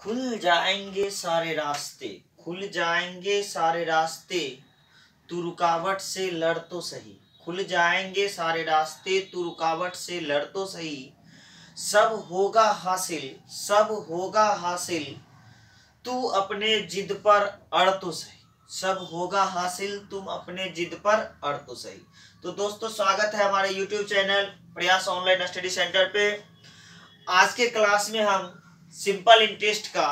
खुल जाएंगे सारे रास्ते, खुल जाएंगे सारे रास्ते, तू रुकावट से लड़ तो सही। खुल जाएंगे सारे रास्ते, तू रुकावट से लड़ तो सही। सब होगा हासिल, सब होगा हासिल, तू अपने जिद पर अड़ तो सही। सब होगा हासिल, तुम अपने जिद पर अड़ तो सही। तो दोस्तों, स्वागत है हमारे YouTube चैनल प्रयास ऑनलाइन स्टडी सेंटर पे। आज के क्लास में हम सिंपल इंटरेस्ट का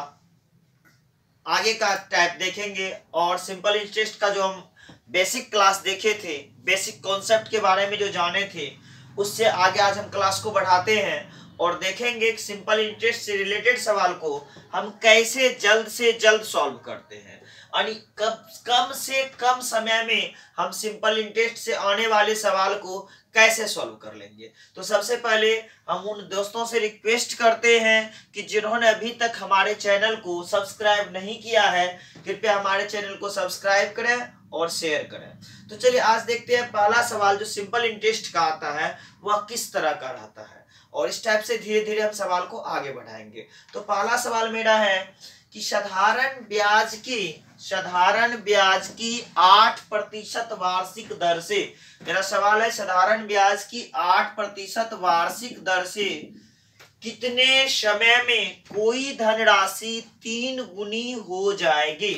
आगे का टाइप देखेंगे और सिंपल इंटरेस्ट का जो हम बेसिक क्लास देखे थे, बेसिक कॉन्सेप्ट के बारे में जो जाने थे, उससे आगे आज हम क्लास को बढ़ाते हैं और देखेंगे कि सिंपल इंटरेस्ट से रिलेटेड सवाल को हम कैसे जल्द से जल्द सॉल्व करते हैं, यानी कम से कम समय में हम सिंपल इंटरेस्ट से आने वाले सवाल को कैसे सॉल्व कर लेंगे। तो सबसे पहले हम उन दोस्तों से रिक्वेस्ट करते हैं कि जिन्होंने अभी तक हमारे चैनल को सब्सक्राइब नहीं किया है, कृपया हमारे चैनल को सब्सक्राइब करें और शेयर करें। तो चलिए आज देखते हैं पहला सवाल जो सिंपल इंटरेस्ट का आता है वह किस तरह का रहता है, और इस टाइप से धीरे धीरे हम सवाल को आगे बढ़ाएंगे। तो पहला सवाल मेरा है कि साधारण ब्याज की 8% वार्षिक दर से, मेरा सवाल है साधारण ब्याज की 8% वार्षिक दर से कितने समय में कोई धनराशि 3 गुनी हो जाएगी।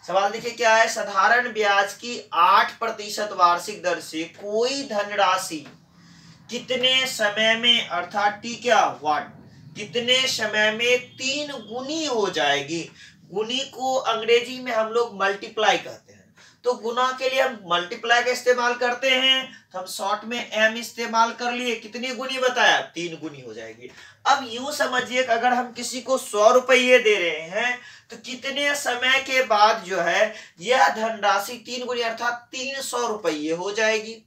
सवाल देखिए क्या है, साधारण ब्याज की 8% वार्षिक दर से कोई धनराशि कितने समय में, अर्थात टी क्या व्हाट, कितने समय में 3 गुनी हो जाएगी। गुनी को अंग्रेजी में हम लोग मल्टीप्लाई कहते हैं, तो गुना के लिए हम मल्टीप्लाई का इस्तेमाल करते हैं, तो हम शॉर्ट में एम इस्तेमाल कर लिए। कितनी गुनी बताया, 3 गुनी हो जाएगी। अब यूं समझिए कि अगर हम किसी को 100 रुपये दे रहे हैं तो कितने समय के बाद जो है यह धनराशि 3 गुनी अर्थात 300 रुपये हो जाएगी।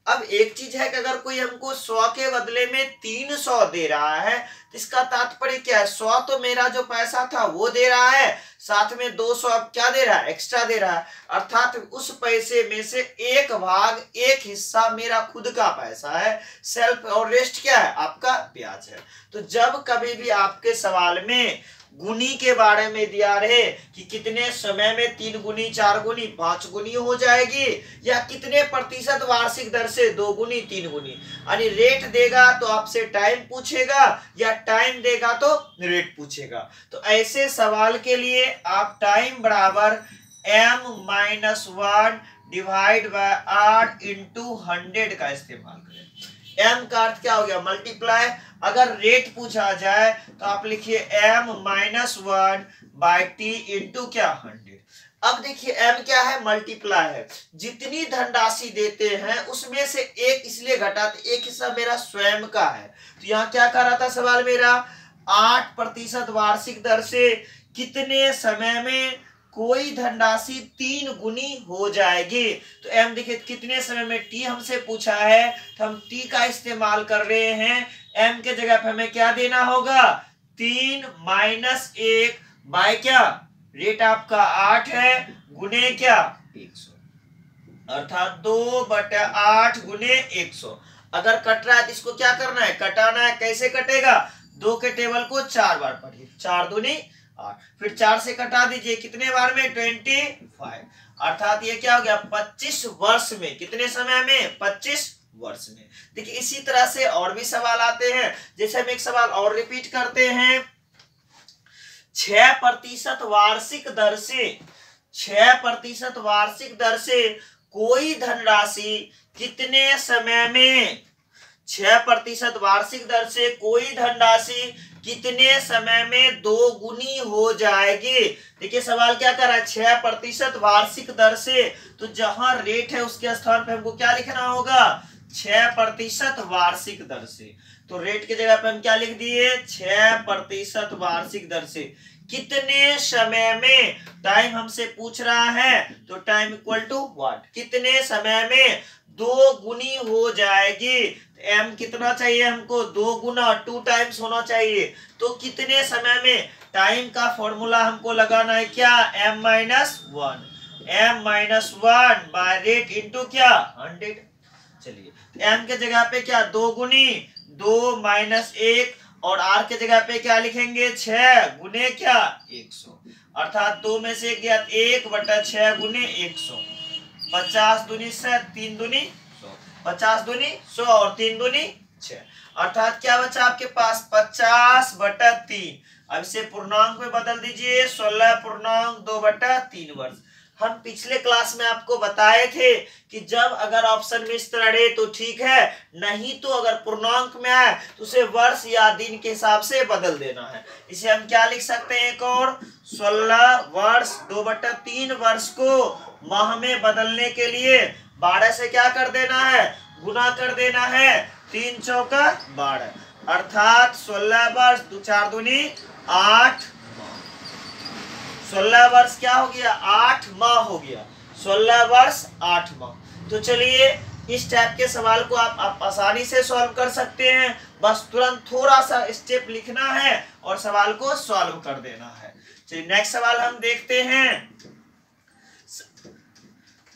अब एक चीज है कि अगर कोई हमको 100 के बदले में 300 दे रहा है तो इसका तात्पर्य क्या है, 100 तो मेरा जो पैसा था वो दे रहा है, साथ में 200 अब क्या दे रहा है, एक्स्ट्रा दे रहा है, अर्थात उस पैसे में से एक हिस्सा मेरा खुद का पैसा है, सेल्फ, और रेस्ट क्या है, आपका ब्याज है। तो जब कभी भी आपके सवाल में गुनी के बारे में दिया रहे कि कितने समय में 3 गुनी, 4 गुनी, 5 गुनी हो जाएगी, या कितने प्रतिशत वार्षिक दर से 2 गुनी, 3 गुनी, यानी रेट देगा तो आपसे टाइम पूछेगा या टाइम देगा तो रेट पूछेगा। तो ऐसे सवाल के लिए आप टाइम बराबर m-1 divide by r into 100 का इस्तेमाल करें। m का अर्थ क्या हो गया, मल्टीप्लाई। अगर रेट पूछा जाए तो आप लिखिए m-1 बाय t इंटू क्या 100। अब देखिए m क्या है, मल्टीप्लाई है। जितनी धनराशि देते हैं उसमें से एक इसलिए घटाते, एक हिस्सा मेरा स्वयं का है। तो यहाँ क्या कर रहा था सवाल मेरा, 8% वार्षिक दर से कितने समय में कोई धनराशि 3 गुनी हो जाएगी। तो m देखिए कितने समय में, t हमसे पूछा है तो हम t का इस्तेमाल कर रहे हैं। m के जगह पे हमें क्या देना होगा, 3 - 1 बाय क्या, रेट आपका 8 है, गुने क्या 100, अर्थात 2/8 गुने 100। अगर कट रहा है तो इसको क्या करना है, कटाना है। कैसे कटेगा, 2 के टेबल को 4 बार पढ़िए, 4 दूनी 8, फिर 4 से कटा दीजिए, कितने बार में, 25, अर्थात ये क्या हो गया, 25 वर्ष में। कितने समय में, 25 वर्ष में। देखिए इसी तरह से और भी सवाल आते हैं, जैसे हम एक सवाल और रिपीट करते हैं, 6% वार्षिक दर से, 6% वार्षिक दर से कोई धनराशि कितने समय में, 6% वार्षिक दर से कोई धनराशि कितने समय में 2 गुनी हो जाएगी। देखिए सवाल क्या कर रहा है, 6% वार्षिक दर से, तो जहां रेट है उसके स्थान पे हमको क्या लिखना होगा, 6% वार्षिक दर से। तो रेट की जगह पे हम क्या लिख दिए, 6% वार्षिक दर से कितने समय में, टाइम हमसे पूछ रहा है तो टाइम इक्वल टू व्हाट, कितने समय में 2 गुनी हो जाएगी। m कितना चाहिए हमको, 2 गुना, 2 टाइम्स होना चाहिए। तो कितने समय में, टाइम का फॉर्मूला हमको लगाना है क्या, m-1 बाय रेट इंटू क्या 100। चलिए m के जगह पे क्या, 2 गुनी, 2 - 1 और r के जगह पे क्या लिखेंगे 6 गुने क्या 100, अर्थात 2 में से गया 1/6 गुने 100। 50 दूनी 100, 3 दूनी 100, 50 दूनी 100 और 3 दूनी 6, अर्थात क्या बचा आपके पास 50/3। अब इसे पूर्णांक में बदल दीजिए 16.2/3 वर्ष। हम पिछले क्लास में आपको बताए थे कि जब अगर ऑप्शन में इस तरह रहे तो ठीक है, नहीं तो अगर पूर्णांक में आए तो उसे वर्ष या दिन के हिसाब से बदल देना है। इसे हम क्या लिख सकते हैं, एक और 16 वर्ष 2/3 वर्ष को माह में बदलने के लिए 12 से क्या कर देना है, गुना कर देना है, 3 चौका 12, अर्थात 16 वर्ष 2 4 दूनी 8, 16 वर्ष क्या हो गया 8 माह हो गया, 16 वर्ष 8 माह। तो चलिए इस टाइप के सवाल को आप आसानी से सॉल्व कर सकते हैं, बस तुरंत थोड़ा सा स्टेप लिखना है और सवाल को सॉल्व कर देना है। चलिए नेक्स्ट सवाल हम देखते हैं।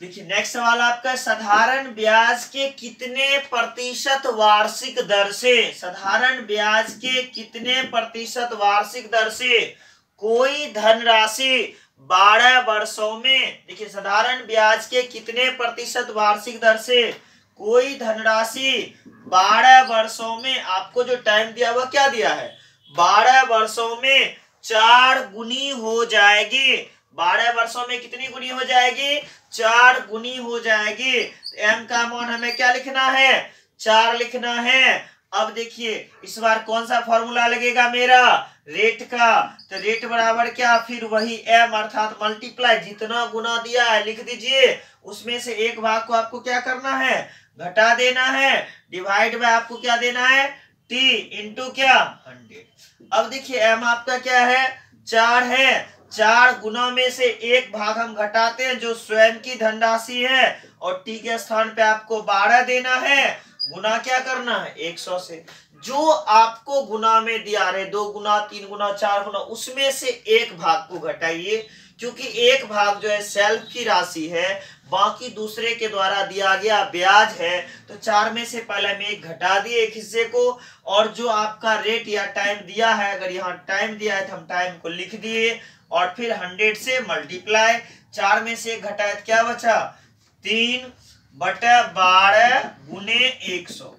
देखिए नेक्स्ट सवाल आपका, साधारण ब्याज के कितने प्रतिशत वार्षिक दर से, साधारण ब्याज के कितने प्रतिशत वार्षिक दर से कोई धनराशि 12 वर्षों में, देखिए साधारण ब्याज के कितने प्रतिशत वार्षिक दर से कोई धनराशि 12 वर्षों में, आपको जो टाइम दिया हुआ क्या दिया है 12 वर्षों में 4 गुनी हो जाएगी। 12 वर्षों में कितनी गुनी हो जाएगी, 4 गुनी हो जाएगी। एम का मान हमें क्या लिखना है, 4 लिखना है। अब देखिए इस बार कौन सा फॉर्मूला लगेगा मेरा, रेट का, तो रेट बराबर क्या, फिर वही एम अर्थात मल्टीप्लाई, जितना गुना दिया है लिख दीजिए, उसमें से एक भाग को आपको क्या करना है, घटा देना है, डिवाइड बाय आपको क्या देना है टी इंटू क्या 100। अब देखिए एम आपका क्या है 4 है, 4 गुना में से एक भाग हम घटाते हैं जो स्वयं की धनराशि है, और टी के स्थान पे आपको 12 देना है, गुना क्या करना है 100 से। जो आपको गुना में दिया रहे 2 गुना 3 गुना 4 गुना, उसमें से एक भाग को घटाइए, क्योंकि एक भाग जो है सेल्फ की राशि है, बाकी दूसरे के द्वारा दिया गया ब्याज है, तो 4 में से पहले हम एक घटा दिए एक हिस्से को, और जो आपका रेट या टाइम दिया है, अगर यहाँ टाइम दिया है तो हम टाइम को लिख दिए, और फिर 100 से मल्टीप्लाई, 4 में से घटाए तो क्या बचा 3/12 गुने 100,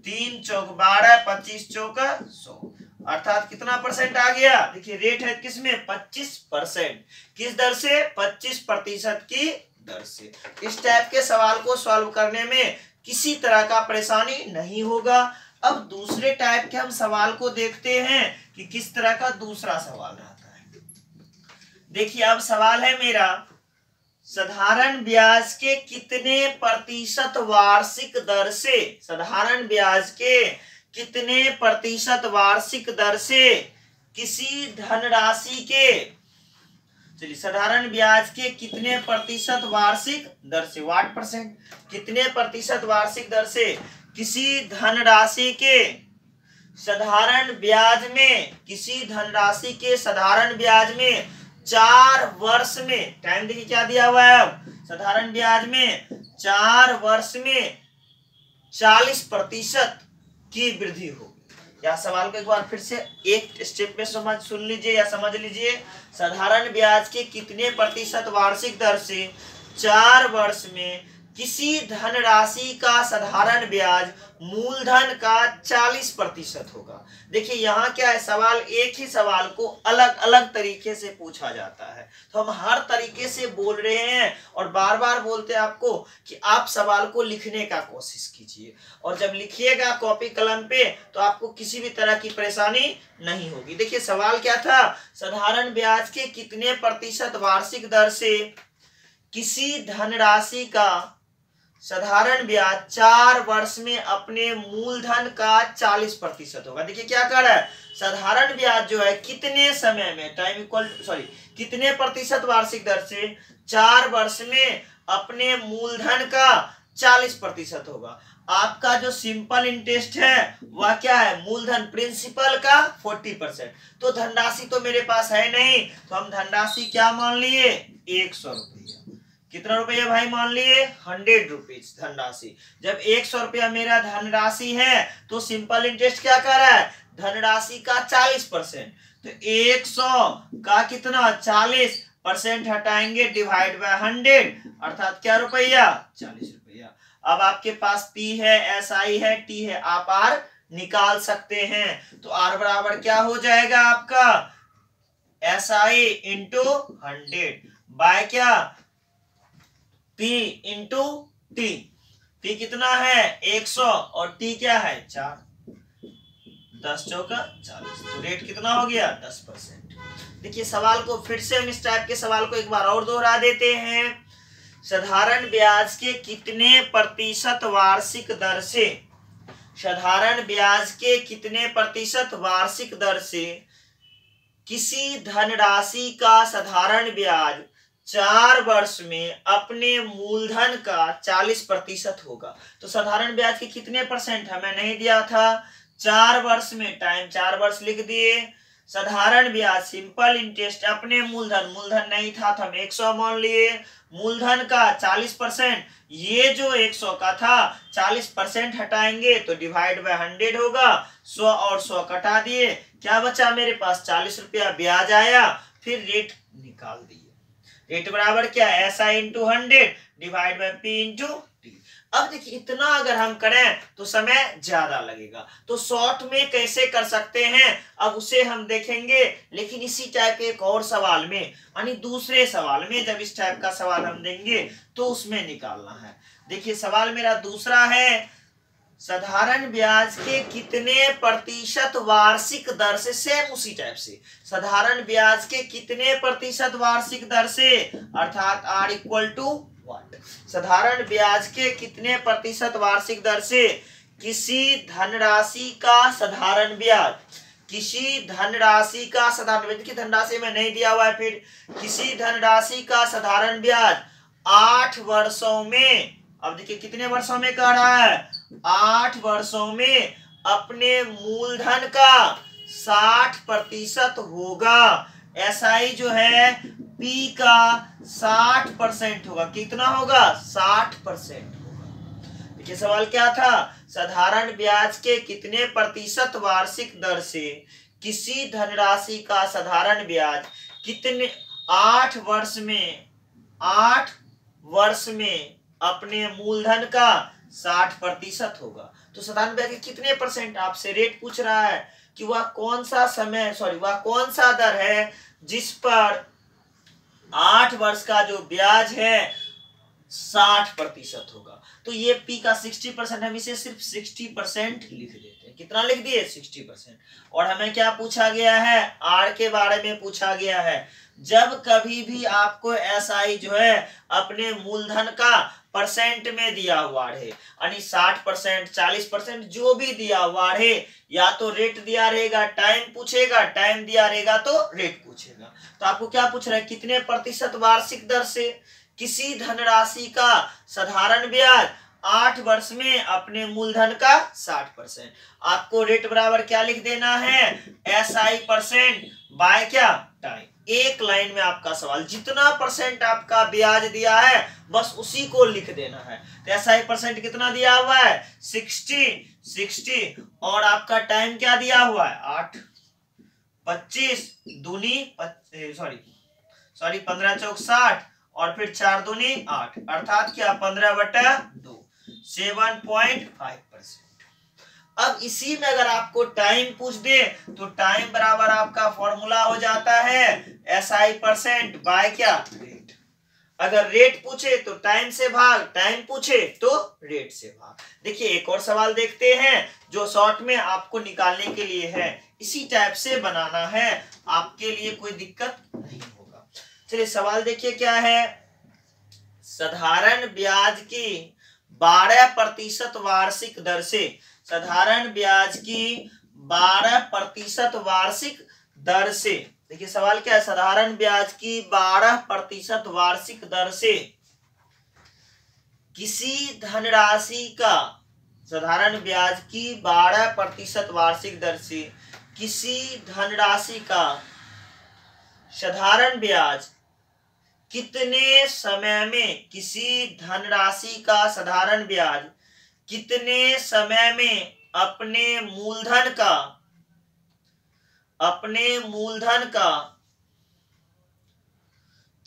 3 चौक 12, 25 चौक 100, अर्थात कितना परसेंट आ गया, देखिए रेट है किसमें 25%, किस दर से 25% की दर से। इस टाइप के सवाल को सॉल्व करने में किसी तरह का परेशानी नहीं होगा। अब दूसरे टाइप के हम सवाल को देखते हैं कि किस तरह का दूसरा सवाल रहता है। देखिए अब सवाल है मेरा, साधारण ब्याज के कितने प्रतिशत वार्षिक दर से, साधारण ब्याज के कितने प्रतिशत वार्षिक दर से किसी धनराशि के, चलिए साधारण ब्याज के कितने प्रतिशत वार्षिक दर से, व्हाट परसेंट, कितने प्रतिशत वार्षिक दर से किसी धनराशि के साधारण ब्याज में, किसी धनराशि के साधारण ब्याज में 4 वर्ष में, टाइम देखिए क्या दिया हुआ है, साधारण ब्याज में 4 वर्ष में 40% की वृद्धि होगी। या सवाल को एक बार फिर से एक स्टेप में सुन लीजिए या समझ लीजिए, साधारण ब्याज के कितने प्रतिशत वार्षिक दर से 4 वर्ष में किसी धनराशि का साधारण ब्याज मूलधन का 40% होगा। देखिए यहाँ क्या है, सवाल एक ही सवाल को अलग अलग तरीके से पूछा जाता है, तो हम हर तरीके से बोल रहे हैं और बार बार बोलते हैं आपको कि आप सवाल को लिखने का कोशिश कीजिए, और जब लिखिएगा कॉपी कलम पे तो आपको किसी भी तरह की परेशानी नहीं होगी। देखिए सवाल क्या था, साधारण ब्याज के कितने प्रतिशत वार्षिक दर से किसी धनराशि का साधारण ब्याज 4 वर्ष में अपने मूलधन का 40% होगा। देखिए क्या कर रहा है, साधारण ब्याज जो है कितने समय में, टाइम इक्वल सॉरी कितने प्रतिशत वार्षिक दर से 4 वर्ष में अपने मूलधन का 40% होगा। आपका जो सिंपल इंटरेस्ट है वह क्या है, मूलधन प्रिंसिपल का 40%। तो धनराशि तो मेरे पास है नहीं, तो हम धनराशि क्या मान लिए 100 रुपया। कितना रुपया भाई मान लिए 100 रुपीज धनराशि। जब 100 रुपया मेरा धनराशि है तो सिंपल इंटरेस्ट क्या कर रहा है धनराशि का 40%, तो 100 का कितना 40% हटाएंगे डिवाइड बाय 100, अर्थात क्या रुपया 40 रुपया। अब आपके पास P है, SI है, T है, आप R निकाल सकते हैं। तो R बराबर क्या हो जाएगा आपका SI इंटू 100 बाय क्या P इंटू T। P कितना है 100 और T क्या है 4, 10 चौका 40, तो रेट कितना हो गया 10%। देखिए सवाल को फिर से हम इस टाइप के सवाल को एक बार और दोहरा देते हैं। साधारण ब्याज के कितने प्रतिशत वार्षिक दर से, साधारण ब्याज के कितने प्रतिशत वार्षिक दर से किसी धनराशि का साधारण ब्याज 4 वर्ष में अपने मूलधन का 40% होगा। तो साधारण ब्याज के कितने परसेंट हमें नहीं दिया था, 4 वर्ष में, टाइम 4 वर्ष लिख दिए। साधारण ब्याज सिंपल इंटरेस्ट अपने मूलधन, मूलधन नहीं था तो हम 100 मान लिए, मूलधन का 40%, ये जो 100 का था 40% हटाएंगे तो डिवाइड बाय 100 होगा, 100 और 100 कटा दिए, क्या बचा मेरे पास 40 रुपया ब्याज आया। फिर रेट निकाल दिए, रेट बराबर क्या SI into 100 divide by P into T। अब देखिए इतना अगर हम करें तो समय ज्यादा लगेगा, तो शॉर्ट में कैसे कर सकते हैं अब उसे हम देखेंगे, लेकिन इसी टाइप के एक और सवाल में, यानी दूसरे सवाल में जब इस टाइप का सवाल हम देंगे तो उसमें निकालना है। देखिए सवाल मेरा दूसरा है, साधारण ब्याज के कितने प्रतिशत वार्षिक दर से, सेम उसी टाइप से, साधारण ब्याज के कितने प्रतिशत वार्षिक दर से, अर्थात R इक्वल टू व्हाट, साधारण ब्याज के कितने प्रतिशत वार्षिक दर से किसी धनराशि का साधारण ब्याज, किसी धनराशि का साधारण ब्याज की धनराशि में नहीं दिया हुआ है, फिर किसी धनराशि का साधारण ब्याज 8 वर्षों में, अब देखिए कितने वर्षों में कह रहा है 8 वर्षों में अपने मूलधन का 60% होगा। SI जो है P का 60% होगा, कितना होगा 60% होगा। देखिए सवाल क्या था, साधारण ब्याज के कितने प्रतिशत वार्षिक दर से किसी धनराशि का साधारण ब्याज कितने 8 वर्ष में अपने मूलधन का 60% होगा। तो साधारण ब्याज के कितने परसेंट आपसे रेट पूछ रहा है कि वह कौन सा समय, वह कौन सा दर है जिस पर 8 वर्ष का जो ब्याज है 60% होगा। तो ये P का 60%, हम इसे सिर्फ 60% लिख देते हैं। कितना लिख दिए 60%। और हमें क्या पूछा गया है, R के बारे में पूछा गया है। जब कभी भी आपको SI जो है अपने मूलधन का परसेंट में दिया हुआ है, यानी 60%, 40% जो भी दिया हुआ है, या तो रेट दिया रहेगा टाइम पूछेगा, टाइम दिया रहेगा तो रेट पूछेगा। तो आपको क्या पूछ रहा है, कितने प्रतिशत वार्षिक दर से किसी धनराशि का साधारण ब्याज 8 वर्ष में अपने मूलधन का 60%। आपको रेट बराबर क्या लिख देना है SI परसेंट बाय क्या टाइम। एक लाइन में आपका सवाल, जितना परसेंट आपका ब्याज दिया है बस उसी को लिख देना है। तो SI परसेंट कितना दिया हुआ है 60, और आपका टाइम क्या दिया हुआ है 8, 25 दूनी 15 चौक 60 और फिर 4 दूनी 8, अर्थात क्या 15/2, 7.5%। अब इसी में अगर आपको टाइम पूछ दे तो टाइम बराबर आपका फॉर्मूला हो जाता है SI परसेंट बाय क्या रेट। अगर रेट पूछे तो टाइम से भाग, टाइम पूछे तो रेट से भाग। देखिए एक और सवाल देखते हैं जो शॉर्ट में आपको निकालने के लिए है, इसी टाइप से बनाना है, आपके लिए कोई दिक्कत नहीं होगा। चलिए सवाल देखिए क्या है, साधारण ब्याज की 12% वार्षिक दर से, साधारण ब्याज की 12% वार्षिक दर से, देखिए सवाल क्या है, साधारण ब्याज की 12% वार्षिक दर से किसी धनराशि का, साधारण ब्याज की 12% वार्षिक दर से किसी धनराशि का साधारण ब्याज कितने समय में, किसी धनराशि का साधारण ब्याज कितने समय में अपने मूलधन का अपने मूलधन का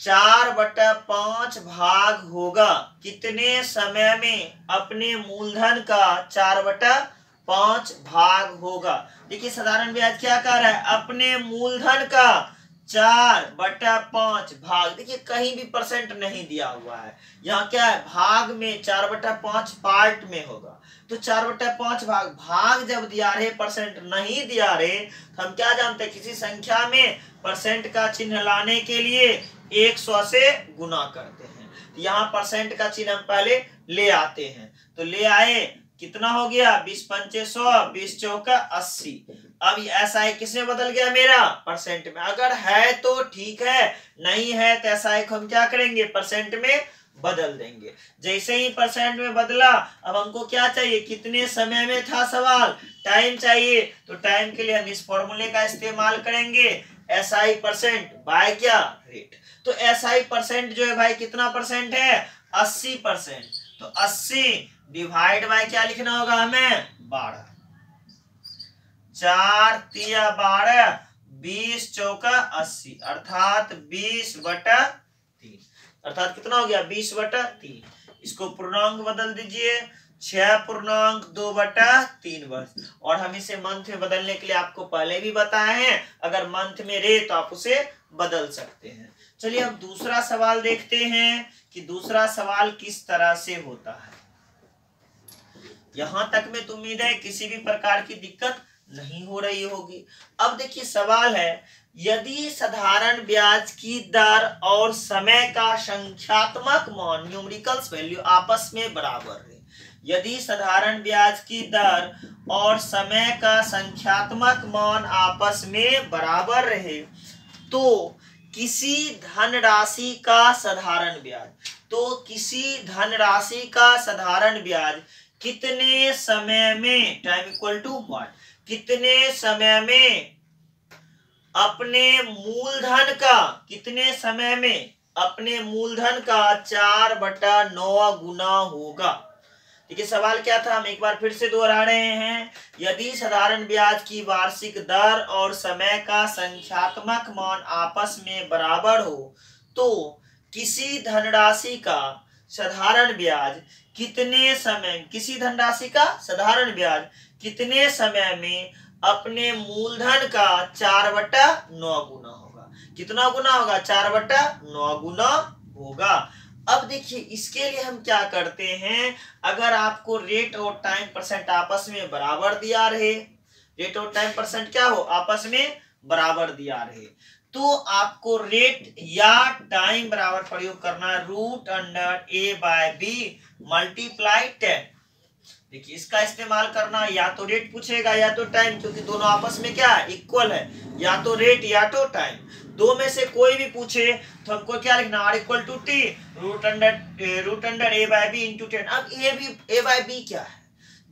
4/5 भाग होगा। कितने समय में अपने मूलधन का 4/5 भाग होगा। देखिए साधारण ब्याज क्या कह रहा है, अपने मूलधन का 4/5 भाग। देखिए कहीं भी परसेंट नहीं दिया हुआ है, यहाँ क्या है, भाग में 4/5 पार्ट में होगा। तो 4/5 भाग जब दिया रहे, परसेंट नहीं दिया रहे, तो हम क्या जानते हैं, किसी संख्या में परसेंट का चिन्ह लाने के लिए 100 से गुना करते हैं। यहाँ परसेंट का चिन्ह हम पहले ले आते हैं, तो ले आए, कितना हो गया, 20×5 100, 20 चौका 80। अब SI किस में बदल गया, मेरा परसेंट में। अगर है तो ठीक है, नहीं है तो SI को हम क्या करेंगे, परसेंट में बदल देंगे। जैसे ही परसेंट में बदला, अब हमको क्या चाहिए, कितने समय में था सवाल, टाइम चाहिए। तो टाइम के लिए हम इस फॉर्मूले का इस्तेमाल करेंगे, SI परसेंट बाय क्या, रेट। तो SI परसेंट जो है भाई कितना परसेंट है, 80%। तो 80 डिवाइड बाय क्या लिखना होगा हमें, 12। 4 तिया 12, 20 चौका 80, अर्थात 20/3। अर्थात कितना हो गया, 20/3। इसको पूर्णांक बदल दीजिए, 6.2/3 वर्ष। और हम इसे मंथ में बदलने के लिए आपको पहले भी बताए हैं, अगर मंथ में रहे तो आप उसे बदल सकते हैं। चलिए अब दूसरा सवाल देखते हैं कि दूसरा सवाल किस तरह से होता है। यहां तक में तो उम्मीद है किसी भी प्रकार की दिक्कत नहीं हो रही होगी। अब देखिए सवाल है, यदि साधारण ब्याज की दर और समय का संख्यात्मक मान, न्यूमेरिकल्स वैल्यू, आपस में बराबर है। यदि साधारण ब्याज की दर और समय का संख्यात्मक मान आपस में बराबर रहे, तो किसी धनराशि का साधारण ब्याज, तो किसी धनराशि का साधारण ब्याज कितने समय में, टाइम इक्वल टू व्हाट, कितने समय में अपने मूलधन का, कितने समय में अपने मूलधन का 4/9 गुना होगा। देखिए सवाल क्या था, हम एक बार फिर से दोहरा रहे हैं। यदि साधारण ब्याज की वार्षिक दर और समय का संख्यात्मक मान आपस में बराबर हो, तो किसी धनराशि का साधारण ब्याज कितने समय, किसी धनराशि का साधारण ब्याज कितने समय में अपने मूलधन का 4/9 गुना होगा। कितना गुना होगा, 4/9 गुना होगा। अब देखिए इसके लिए हम क्या करते हैं, अगर आपको रेट और टाइम परसेंट आपस में बराबर दिया रहे, रेट और टाइम परसेंट क्या हो, आपस में बराबर दिया रहे, तो आपको रेट या टाइम बराबर प्रयोग करना है √A/B मल्टीप्लाई 10। देखिए इसका इस्तेमाल करना, या तो रेट पूछेगा या तो टाइम, क्योंकि दोनों आपस में क्या इक्वल है, या तो रेट या तो टाइम। दो में से कोई भी पूछे तो हमको क्या लिखना, R=T √A/B × 10। अब A/B क्या है,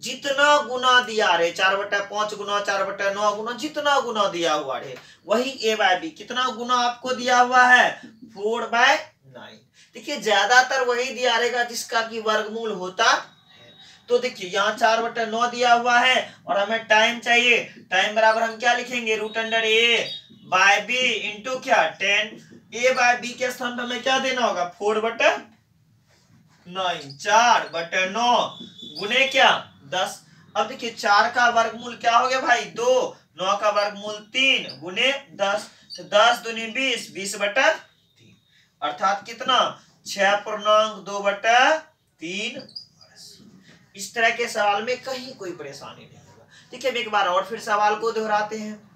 जितना गुना दिया रहे, 4/5 गुना, 4/9 गुना, जितना गुना दिया हुआ रहे वही A/B। कितना गुना आपको दिया हुआ है, 4/9। देखिए ज्यादातर वही दिया रहेगा जिसका की वर्गमूल होता है। तो देखिए यहाँ 4/9 दिया हुआ है और हमें टाइम चाहिए, टाइम बराबर हम क्या लिखेंगे, √A/B इंटू क्या 10। A/B के स्थान पर हमें क्या देना होगा, 4/9, 4/9 गुने क्या 10। अब देखिए 4 का वर्गमूल क्या हो गया भाई 2, 9 का वर्गमूल 3 गुने 10, तो 10 दूनी 20, 20/3। अर्थात कितना, 6.2/3। इस तरह के सवाल में कहीं कोई परेशानी नहीं होगा। देखिए हम एक बार और फिर सवाल को दोहराते हैं।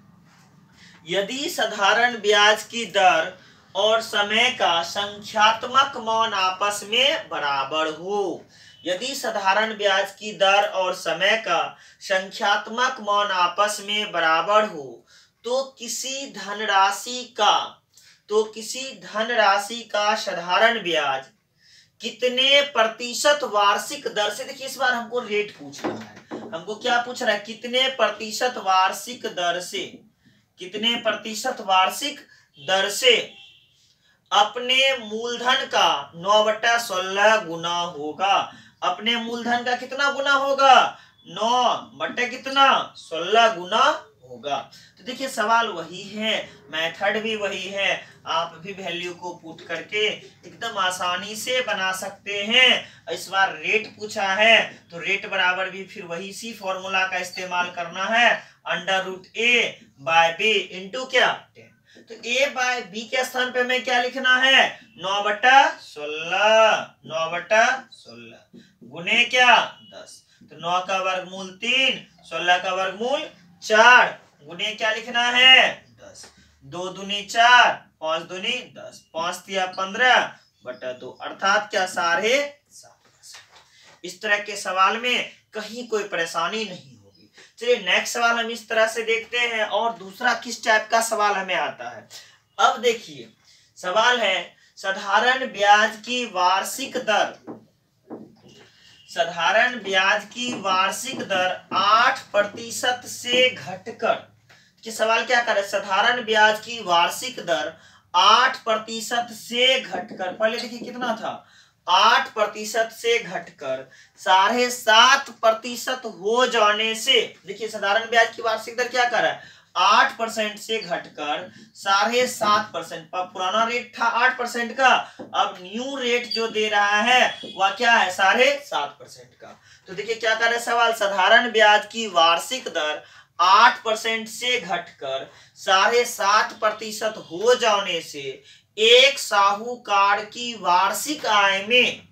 यदि साधारण ब्याज की दर और समय का संख्यात्मक मान आपस में बराबर हो, यदि साधारण ब्याज की दर और समय का संख्यात्मक मान आपस में बराबर हो, तो किसी धनराशि का साधारण ब्याज कितने प्रतिशत वार्षिक दर से, देखिए इस बार हमको रेट पूछ रहा है, हमको क्या पूछ रहा है, कितने प्रतिशत वार्षिक दर से, कितने प्रतिशत वार्षिक दर से अपने मूलधन का 9/16 गुना होगा। अपने मूलधन का कितना गुना होगा, 9 बटे कितना 16 गुना होगा। तो देखिए सवाल वही है, मेथड भी वही है, आप भी वैल्यू को पुट करके एकदम आसानी से बना सकते हैं। इस बार रेट पूछा है तो रेट बराबर भी फिर वही सी फॉर्मूला का इस्तेमाल करना है, √a/b इंटू क्या 10। तो a बाय b के स्थान पे हमें क्या लिखना है, 9/16, 9/16 गुने क्या 10। तो 9 का वर्गमूल 3, 16 का वर्गमूल 4 गुने क्या लिखना है 10। 2 दूनी 4, 5 दूनी 10, 5 तिया 15/2 अर्थात क्या 7.5%। इस तरह के सवाल में कहीं कोई परेशानी नहीं होगी। चलिए नेक्स्ट सवाल हम इस तरह से देखते हैं और दूसरा किस टाइप का सवाल हमें आता है। अब देखिए सवाल है साधारण ब्याज की वार्षिक दर, साधारण ब्याज की वार्षिक दर 8% से घटकर, कि सवाल क्या कर रहा है, साधारण ब्याज की वार्षिक दर 8% से घटकर, पहले देखिए कितना था 8% से घटकर 7.5% हो जाने से, देखिए साधारण ब्याज की वार्षिक दर क्या कर रहा है 8% से घटकर 7.5%, पुराना रेट था 8% का, अब न्यू रेट जो दे रहा है वह क्या है 7.5% का। तो देखिए क्या कर रहा है सवाल, साधारण ब्याज की वार्षिक दर 8% से घटकर 7.5% हो जाने से एक साहूकार की वार्षिक आय में,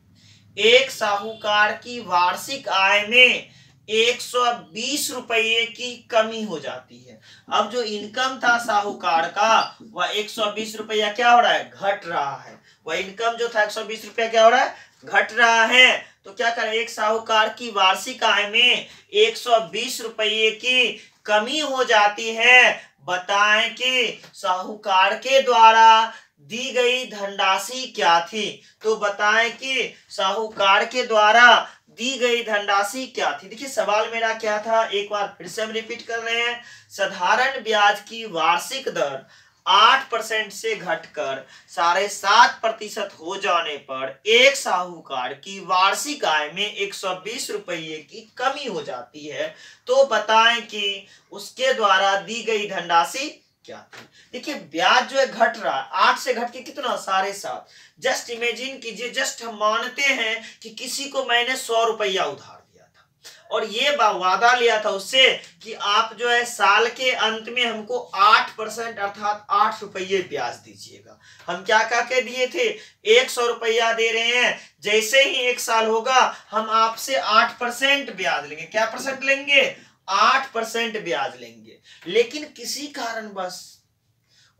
एक साहूकार की वार्षिक आय में 120 रुपये की कमी हो जाती है। अब जो इनकम था साहूकार का वह 120 रुपया क्या हो रहा है, घट रहा है। वह इनकम जो था 120 रुपया क्या हो रहा है, घट रहा है। तो क्या करें, एक साहूकार की वार्षिक आय में 120 रुपये की कमी हो जाती है। बताएं कि साहूकार के द्वारा दी गई धनराशि क्या थी। तो बताएं कि साहूकार के द्वारा दी गई धनराशि क्या थी। देखिए सवाल मेरा क्या था, एक बार फिर से हम रिपीट कर रहे हैं। साधारण ब्याज की वार्षिक दर 8% से घटकर 7.5% हो जाने पर एक साहूकार की वार्षिक आय में 120 रुपये की कमी हो जाती है। तो बताएं कि उसके द्वारा दी गई धनराशि क्या थी। देखिए ब्याज जो है घट रहा है, 8 से घट के कितना 7.5। जस्ट इमेजिन कीजिए, जस्ट हम मानते हैं कि किसी को मैंने 100 रुपया उधार दिया था और ये वादा लिया था उससे कि आप जो है साल के अंत में हमको 8% अर्थात 8 रुपये ब्याज दीजिएगा। हम क्या कह के दिए थे, 100 रुपया दे रहे हैं, जैसे ही 1 साल होगा हम आपसे 8% ब्याज लेंगे। क्या परसेंट लेंगे, 8% ब्याज लेंगे। लेकिन किसी कारणवश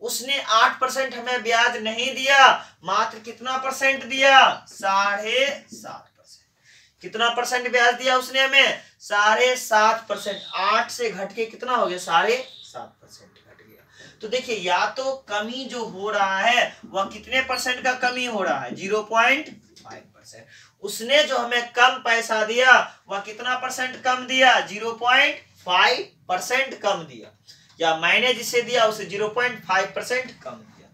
उसने 8% हमें ब्याज नहीं दिया, मात्र कितना परसेंट दिया, 7.5%। कितना परसेंट ब्याज दिया उसने हमें, 7.5%। 8 से घट के कितना हो गया, 7.5% घट गया। तो देखिए या तो कमी जो हो रहा है वह कितने परसेंट का कमी हो रहा है, 0.5%। उसने जो हमें कम पैसा दिया वह कितना परसेंट कम दिया, 0.5% कम दिया, या मैंने जिसे दिया उसे 0.5% कम दिया।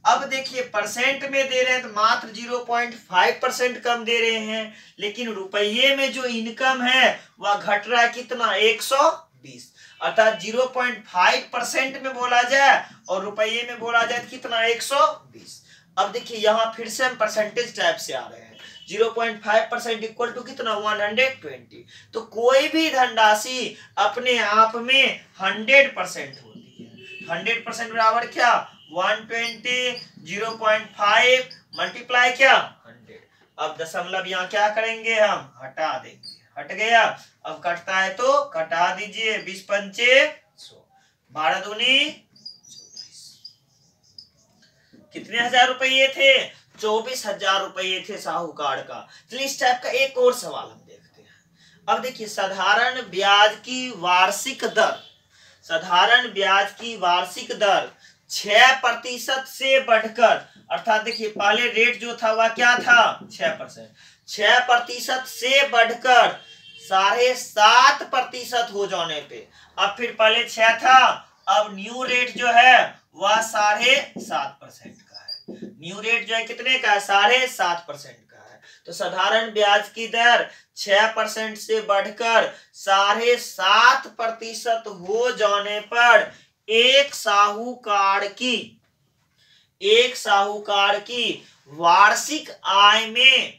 अब देखिए परसेंट में दे रहे हैं तो मात्र 0.5% कम दे रहे हैं, लेकिन रुपये में जो इनकम है वह घट रहा है कितना, 120। अर्थात 0.5% में बोला जाए और रुपये में बोला जाए कितना, 120। अब देखिए यहां फिर से हम परसेंटेज टाइप से आ रहे हैं, 0.5% इक्वल टू कितना, 120। तो कोई भी धनराशि अपने आप में 100% होती है। 100% बराबर क्या, 120, 0.5 मल्टीप्लाई क्या 100। अब दशमलव यहाँ क्या करेंगे, हम हटा देंगे, हट गया। अब कटता है तो कटा दीजिए, 20 पंचे 100, 12 दूनी 24। कितने हजार रुपये थे, 24,000 रुपये थे साहूकार का। चलिए इस टाइप का एक और सवाल हम देखते हैं। अब देखिए साधारण ब्याज की वार्षिक दर, साधारण ब्याज की वार्षिक दर 6% से बढ़कर, अर्थात देखिए पहले रेट जो था वह क्या था 6%, 6% से बढ़कर 7.5% हो जाने पे, अब फिर पहले 6 था, अब न्यू रेट जो है वह 7.5% का है। न्यू रेट जो है कितने का है, 7.5% का है। तो साधारण ब्याज की दर 6% से बढ़कर 7.5% हो जाने पर एक साहूकार की वार्षिक आय में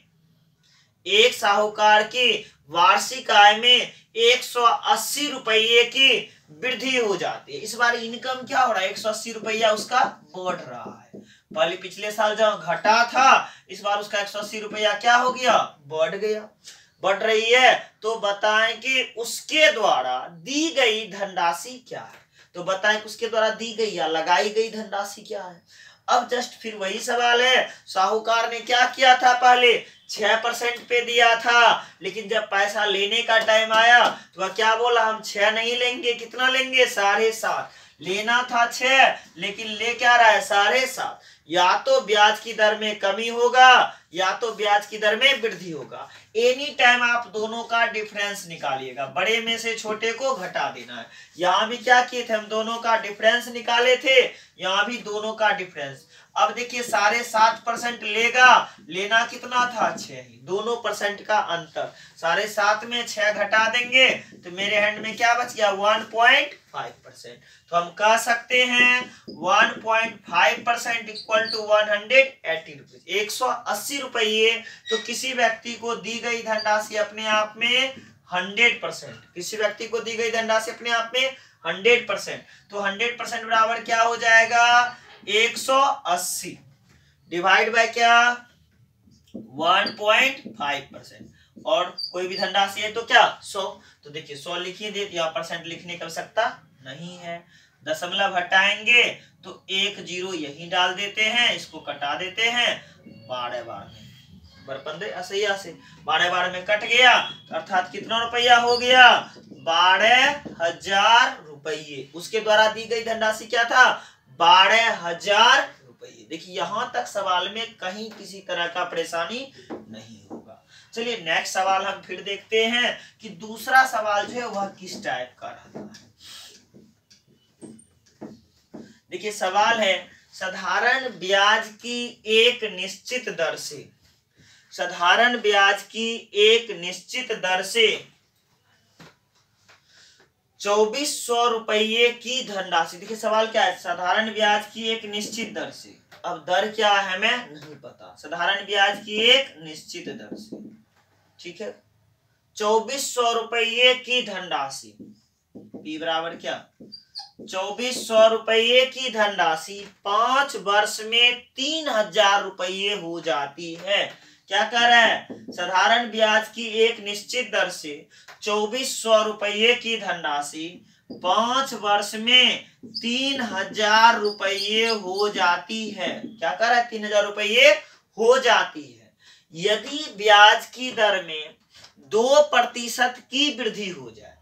180 रुपये की वृद्धि हो जाती है। इस बार इनकम क्या हो रहा है, 180 रुपया उसका बढ़ रहा है। पहले पिछले साल जब घटा था, इस बार उसका 180 रुपया क्या हो गया, बढ़ गया। बढ़ रही है तो बताएं कि उसके द्वारा दी गई धनराशि क्या है। तो बताएं कि उसके द्वारा दी गई या लगाई गई धनराशि क्या है। अब जस्ट फिर वही सवाल है, साहूकार ने क्या किया था, पहले 6% पे दिया था, लेकिन जब पैसा लेने का टाइम आया तो वह क्या बोला, हम 6 नहीं लेंगे, कितना लेंगे, 7.5। लेना था 6 लेकिन ले क्या रहा है, 7.5। या तो ब्याज की दर में कमी होगा या तो ब्याज की दर में वृद्धि होगा। एनी टाइम आप दोनों का डिफरेंस निकालिएगा, बड़े में से छोटे को घटा देना है। यहाँ भी क्या किए थे, हम दोनों का डिफरेंस निकाले थे, यहाँ भी दोनों का डिफरेंस। अब देखिए 7.5% लेना कितना था, 6 ही, दोनों परसेंट का अंतर। 7.5 में 6 घटा देंगे तो मेरे हैंड में क्या बच गया, 1.5%। तो हम कह सकते हैं 1.5% इक्वल टू 180 रुपीज, 180 रुपये। तो किसी व्यक्ति को दी गई धनराशि अपने आप में 100%, किसी व्यक्ति को दी गई धनराशि अपने आप में 100%। तो 100% बराबर क्या हो जाएगा, 180 डिवाइड बाय क्या, 1.5%। और कोई भी धनराशि है तो क्या, 100। तो देखिए 100 लिखिए, यहाँ परसेंट लिखने की आवश्यकता नहीं है। दशमलव हटाएंगे तो 1 0 यही डाल देते हैं, इसको कटा देते हैं 12 बार में, बरपंदे असैया से 12 बार में कट गया, अर्थात कितना रुपया हो गया, 12,000 रुपये। उसके द्वारा दी गई धनराशि क्या था, 12,000 रुपये। देखिए यहां तक सवाल में कहीं किसी तरह का परेशानी नहीं होगा। चलिए नेक्स्ट सवाल हम फिर देखते हैं कि दूसरा सवाल जो है वह किस टाइप का रहता है। देखिए सवाल है, साधारण ब्याज की एक निश्चित दर से, साधारण ब्याज की एक निश्चित दर से 2400 रुपये की धनराशि। देखिए सवाल क्या है, साधारण ब्याज की एक निश्चित दर से, अब दर क्या है हमें नहीं पता, साधारण ब्याज की एक निश्चित दर से, ठीक है, 2400 रुपये की धनराशि, P बराबर क्या, 2400 रुपये की धनराशि 5 वर्ष में 3000 रुपये हो जाती है। क्या कह रहा है, साधारण ब्याज की एक निश्चित दर से 2400 रुपये की धनराशि 5 वर्ष में 3000 रुपये हो जाती है। क्या कह रहा है, 3000 रुपये हो जाती है यदि ब्याज की दर में 2% की वृद्धि हो जाए।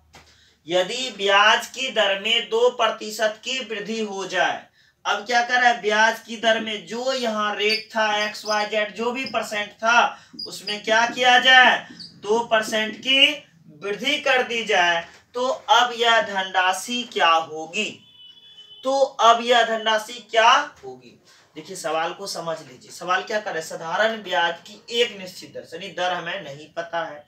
यदि ब्याज की दर में 2% की वृद्धि हो जाए। अब क्या कर रहा है, ब्याज की दर में जो यहाँ रेट था XYZ जो भी परसेंट था उसमें क्या किया जाए, 2% की वृद्धि कर दी जाए। तो अब यह धनराशि क्या होगी, तो अब यह धनराशि क्या होगी। देखिए सवाल को समझ लीजिए, सवाल क्या कर रहा है, साधारण ब्याज की एक निश्चित दर, यानी दर हमें नहीं पता है,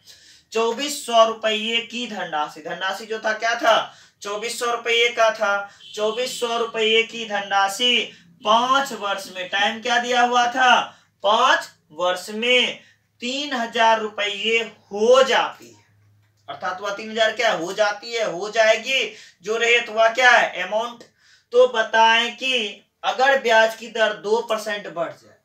2400 रुपये की धनराशि, धनराशि जो था क्या था, 2400 रुपये का था। 2400 रुपये की धनराशि 5 वर्ष में, टाइम क्या दिया हुआ था, 5 वर्ष में 3000 रुपये हो जाती है, अर्थात वह 3000 क्या हो जाती है, हो जाएगी, जो रहे तो वह क्या है, अमाउंट। तो बताएं कि अगर ब्याज की दर 2% बढ़ जाए,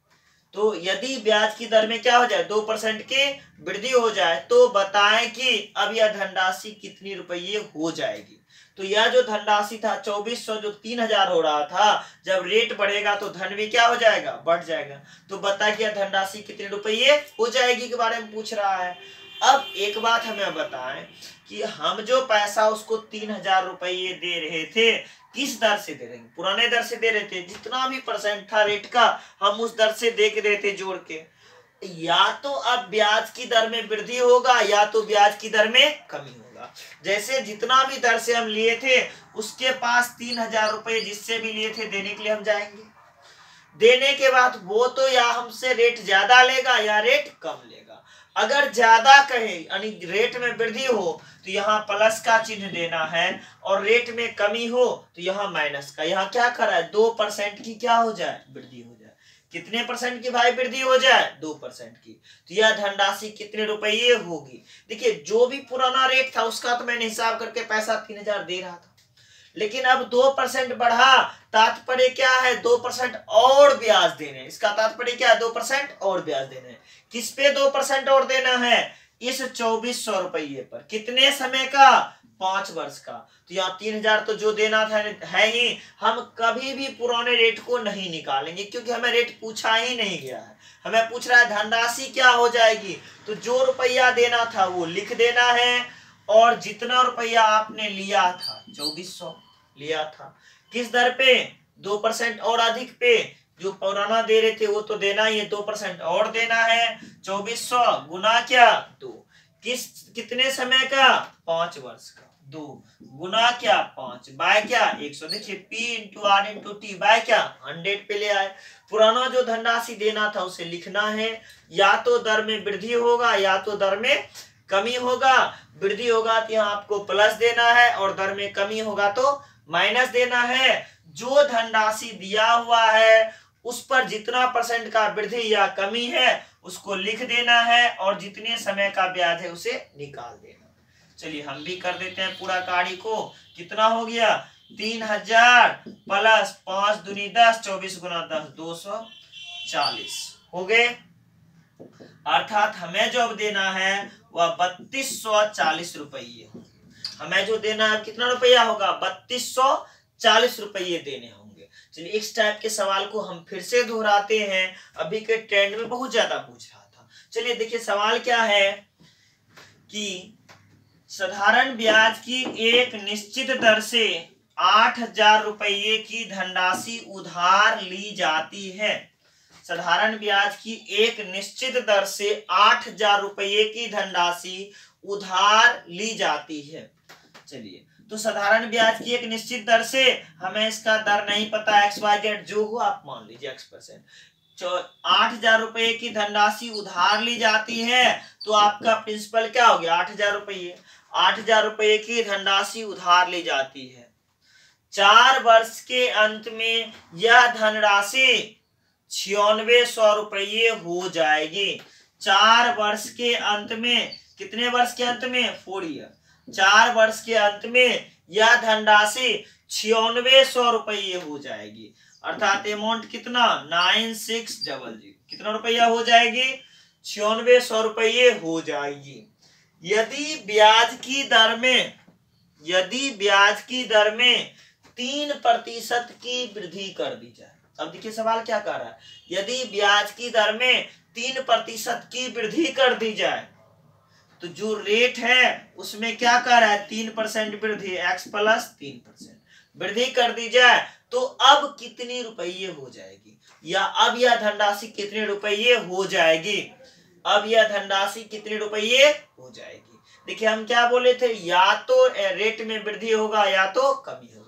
तो यदि ब्याज की दर में क्या हो जाए, 2% की वृद्धि हो जाए, तो बताएं कि अब यह धनराशि कितनी रुपये हो जाएगी। तो यह जो धनराशि था 2400 जो 3000 हो रहा था, जब रेट बढ़ेगा तो धन भी क्या हो जाएगा, बढ़ जाएगा। तो बता कि यह धनराशि कितने रुपये हो जाएगी के बारे में पूछ रहा है। अब एक बात हमें बताएं कि हम जो पैसा उसको 3000 रुपये दे रहे थे, किस दर से दे रहे हैं, पुराने दर से दे रहे थे, जितना भी परसेंट था रेट का हम उस दर से दे रहे थे जोड़ के। या तो अब ब्याज की दर में वृद्धि होगा या तो ब्याज की दर में कमी होगा। जैसे जितना भी दर से हम लिए थे उसके पास 3000 रुपये जिससे भी लिए थे देने के लिए हम जाएंगे, देने के बाद वो तो या हमसे रेट ज्यादा लेगा या रेट कम लेगा। अगर ज्यादा कहे यानी रेट में वृद्धि हो तो यहाँ प्लस का चिन्ह देना है, और रेट में कमी हो तो यहाँ माइनस का। यहाँ क्या कर रहा है, 2% की क्या हो जाए, वृद्धि हो जाए। कितने परसेंट की भाई वृद्धि हो जाए, 2% की। तो यह धनराशि कितने रुपये होगी। देखिए जो भी पुराना रेट था उसका तो मैंने हिसाब करके पैसा 3000 दे रहा था, लेकिन अब 2% बढ़ा, तात्पर्य क्या है, 2% और ब्याज देने। इसका तात्पर्य क्या है, 2% और ब्याज देने। किस पे 2% और देना है, इस 2400 रुपये पर। कितने समय का, 5 वर्ष का। तो यहाँ 3000 तो जो देना था है ही, हम कभी भी पुराने रेट को नहीं निकालेंगे क्योंकि हमें रेट पूछा ही नहीं गया है। हमें पूछ रहा है धनराशि क्या हो जाएगी, तो जो रुपया देना था वो लिख देना है, और जितना रुपया आपने लिया था 2400 लिया था, किस दर पे, 2% और अधिक पे। जो पुराना दे रहे थे वो तो देना ही है, 2% और देना है। 2400 गुना क्या, 2। कितने समय का, 5 वर्ष का। 2 गुना क्या, 5 बाय क्या, 100। देखिए P into R into T by क्या, 100 पे ले आए। पुराना जो धनराशि देना था उसे लिखना है, या तो दर में वृद्धि होगा या तो दर में कमी होगा। वृद्धि होगा तो यहाँ आपको प्लस देना है, और दर में कमी होगा तो माइनस देना है। जो धनराशि दिया हुआ है उस पर जितना परसेंट का वृद्धि या कमी है उसको लिख देना है, और जितने समय का ब्याज है उसे निकाल देना। चलिए हम भी कर देते हैं पूरा कार्य को। कितना हो गया, 3000 प्लस 5 दूनी 10, 24 गुना 10, 240 हो गए। अर्थात हमें जो अब देना है वह 3240 रुपये। हमें जो देना है कितना रुपया होगा, 3240 रुपये देने होंगे। चलिए इस टाइप के सवाल को हम फिर से दोहराते हैं, अभी के ट्रेंड में बहुत ज्यादा पूछ रहा था। चलिए देखिए सवाल क्या है कि साधारण ब्याज की एक निश्चित दर से 8000 रुपये की धनराशि उधार ली जाती है। साधारण ब्याज की एक निश्चित दर से 8000 रुपये की धनराशि उधार ली जाती है। चलिए तो साधारण ब्याज की एक निश्चित दर से, हमें इसका दर नहीं पता, XYZ जो हो आप मान लीजिए X%। 8000 रुपये की धनराशि उधार ली जाती है, तो आपका प्रिंसिपल क्या हो गया, 8000 रुपये। 8000 रुपये की धनराशि उधार ली जाती है। 4 वर्ष के अंत में यह धनराशि 9600 रुपये हो जाएगी। 4 वर्ष के अंत में, कितने वर्ष के अंत में, 4 ईयर। 4 वर्ष के अंत में यह धनराशि 9600 रुपये हो जाएगी। अर्थात अमाउंट कितना, 9600। कितना रुपया हो जाएगी, 9600 रुपये हो जाएगी। यदि ब्याज की दर में 3% की वृद्धि कर दी जाए। अब देखिए सवाल क्या कर रहा है, यदि ब्याज की दर में 3% की वृद्धि कर दी जाए, तो जो रेट है उसमें क्या कर रहा है, 3% वृद्धि, x प्लस 3% वृद्धि कर दी जाए, तो अब कितनी रुपये हो जाएगी, या अब यह धनराशि कितने रुपये हो जाएगी। अब यह धनराशि कितने रुपये हो जाएगी। देखिए हम क्या बोले थे, या तो रेट में वृद्धि होगा या तो कमी होगा।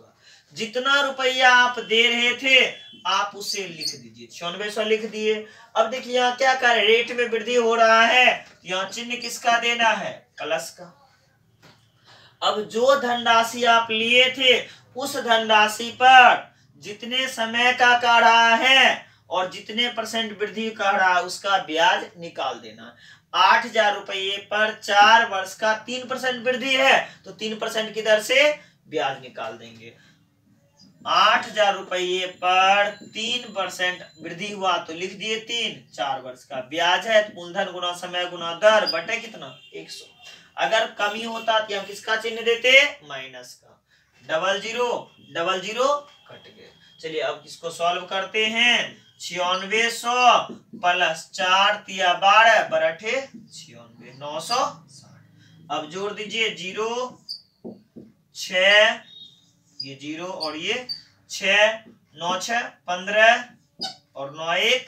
जितना रुपया आप दे रहे थे आप उसे लिख दीजिए, 9600 लिख दिए। अब देखिए यहाँ क्या कर, रेट में वृद्धि हो रहा है, यहाँ चिन्ह किसका देना है, प्लस का। अब जो धनराशि आप लिए थे उस धनराशि पर जितने समय का कह रहा है और जितने परसेंट वृद्धि कह रहा है उसका ब्याज निकाल देना। 8000 रुपये पर 4 वर्ष का 3% वृद्धि है, तो 3% की दर से ब्याज निकाल देंगे। 8000 रुपये पर 3% वृद्धि हुआ तो लिख दिए 3। 4 वर्ष का ब्याज है, मूलधन गुना समय गुना दर बटे कितना, 100। अगर कमी होता तो यहाँ किसका चिन्ह देते, माइनस का। 00 कट गए। चलिए अब इसको सॉल्व करते हैं। 9600 प्लस 4 तिया 12 बराठे 96, 960। अब जोड़ दीजिए 0 6, ये 0 और ये 6, 9 6 15 और 9 1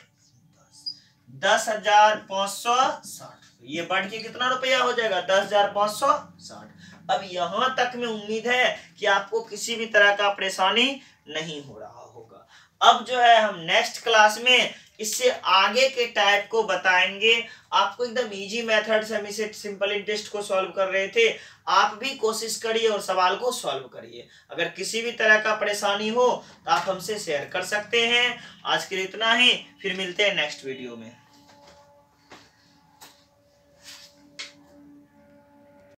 10, 10,560। ये बढ़ के कितना रुपया हो जाएगा, 10,560। अब यहाँ तक में उम्मीद है कि आपको किसी भी तरह का परेशानी नहीं हो रहा होगा। अब जो है हम नेक्स्ट क्लास में इससे आगे के टाइप को बताएंगे। आपको एकदम इजी मेथड से हम इसे सिंपल इंटरेस्ट को सॉल्व कर रहे थे। आप भी कोशिश करिए और सवाल को सॉल्व करिए। अगर किसी भी तरह का परेशानी हो तो आप हमसे शेयर कर सकते हैं। आज के लिए इतना ही, फिर मिलते हैं नेक्स्ट वीडियो में।